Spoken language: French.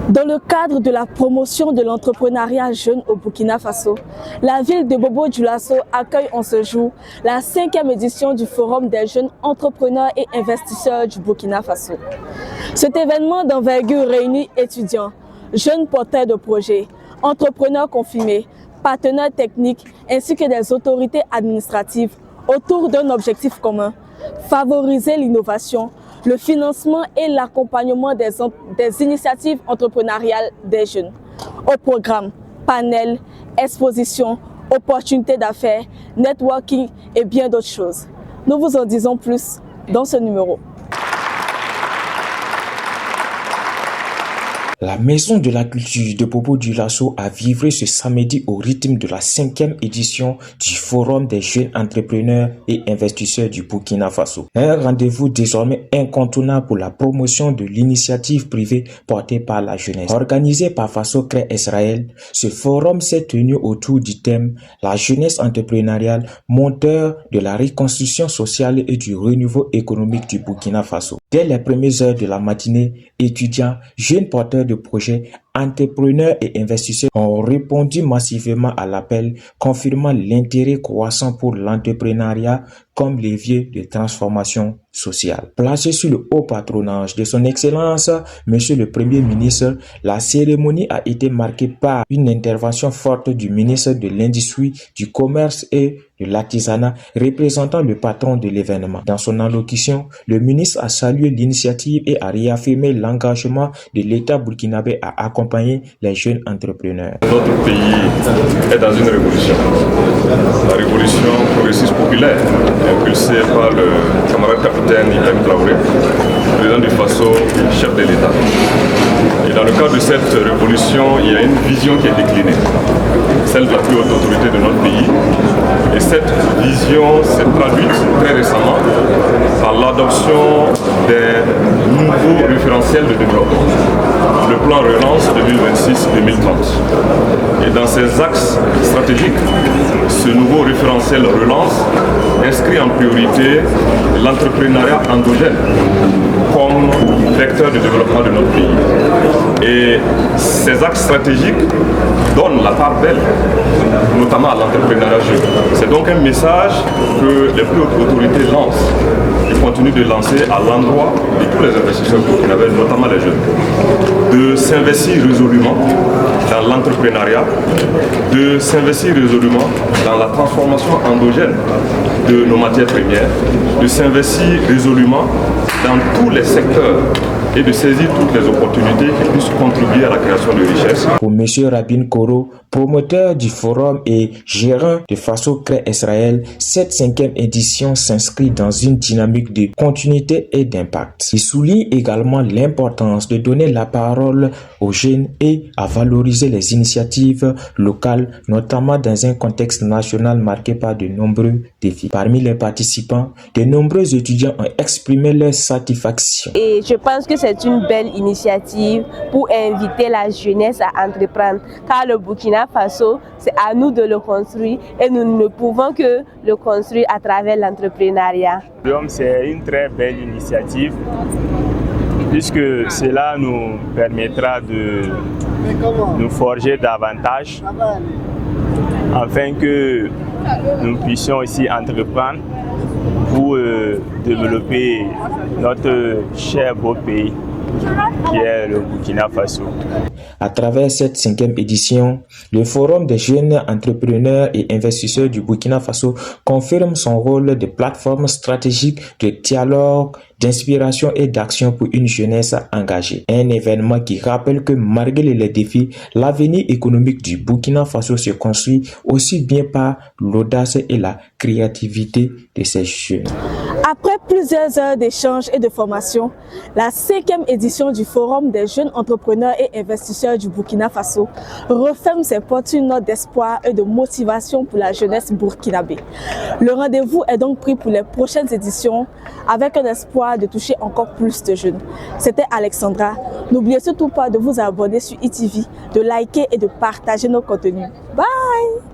Dans le cadre de la promotion de l'entrepreneuriat jeune au Burkina Faso, la ville de Bobo-Dioulasso accueille en ce jour la 5e édition du Forum des jeunes entrepreneurs et investisseurs du Burkina Faso. Cet événement d'envergure réunit étudiants, jeunes porteurs de projets, entrepreneurs confirmés, partenaires techniques ainsi que des autorités administratives autour d'un objectif commun: favoriser l'innovation, le financement et l'accompagnement des initiatives entrepreneuriales des jeunes. Au programme, panels, expositions, opportunités d'affaires, networking et bien d'autres choses. Nous vous en disons plus dans ce numéro. La Maison de la Culture de Bobo-Dioulasso a vivré ce samedi au rythme de la 5e édition du Forum des jeunes entrepreneurs et investisseurs du Burkina Faso. Un rendez-vous désormais incontournable pour la promotion de l'initiative privée portée par la jeunesse. Organisé par Faso Crée Israël, ce forum s'est tenu autour du thème « La jeunesse entrepreneuriale, moteur de la reconstruction sociale et du renouveau économique du Burkina Faso ». Dès les premières heures de la matinée, étudiants, jeunes porteurs de projets, entrepreneurs et investisseurs ont répondu massivement à l'appel, confirmant l'intérêt croissant pour l'entrepreneuriat comme levier de transformation sociale. Placé sous le haut patronage de son Excellence, Monsieur le Premier ministre, la cérémonie a été marquée par une intervention forte du ministre de l'Industrie, du Commerce et de l'Artisanat, représentant le patron de l'événement. Dans son allocution, le ministre a salué l'initiative et a réaffirmé l'engagement de l'État burkinabé à accompagner les jeunes entrepreneurs. Notre pays est dans une révolution, la révolution progressiste populaire, impulsée par le camarade capitaine Ibrahim Traoré, président du Faso, chef de l'État. Et dans le cadre de cette révolution, il y a une vision qui est déclinée, celle de la plus haute autorité de notre pays. Et cette vision s'est traduite très récemment par l'adoption des nouveaux référentiels de développement, le plan relance 2026-2030. Et dans ces axes stratégiques, ce nouveau référentiel relance inscrit en priorité l'entrepreneuriat endogène comme vecteur de développement de notre pays. Et ces axes stratégiques donnent la part d'elle, notamment à l'entrepreneuriat jeune. C'est donc un message que les plus hautes autorités lancent et continuent de lancer à l'endroit de tous les investisseurs burkinabés, notamment les jeunes, de s'investir résolument dans l'entrepreneuriat, de s'investir résolument dans la transformation endogène de nos matières premières, de s'investir résolument dans tous les secteurs et de saisir toutes les opportunités qui puissent contribuer à la création de richesses. Pour M. Rabin Koro, promoteur du forum et gérant de Faso Crée Israël, cette 5e édition s'inscrit dans une dynamique de continuité et d'impact. Il souligne également l'importance de donner la parole aux jeunes et à valoriser les initiatives locales, notamment dans un contexte national marqué par de nombreux défis. Parmi les participants, de nombreux étudiants ont exprimé leur satisfaction. Et je pense que c'est une belle initiative pour inviter la jeunesse à entreprendre, car le Burkina Faso, c'est à nous de le construire et nous ne pouvons que le construire à travers l'entrepreneuriat. C'est une très belle initiative puisque cela nous permettra de nous forger davantage afin que nous puissions aussi entreprendre pour développer notre cher beau pays qui est le Burkina Faso. À travers cette 5e édition, le Forum des jeunes entrepreneurs et investisseurs du Burkina Faso confirme son rôle de plateforme stratégique de dialogue, d'inspiration et d'action pour une jeunesse engagée. Un événement qui rappelle que malgré les défis, l'avenir économique du Burkina Faso se construit aussi bien par l'audace et la créativité de ces jeunes. Après plusieurs heures d'échanges et de formation, la 5e édition du Forum des jeunes entrepreneurs et investisseurs du Burkina Faso referme ses portes sur une note d'espoir et de motivation pour la jeunesse burkinabé. Le rendez-vous est donc pris pour les prochaines éditions avec un espoir de toucher encore plus de jeunes. C'était Alexandra. N'oubliez surtout pas de vous abonner sur ITV, de liker et de partager nos contenus. Bye!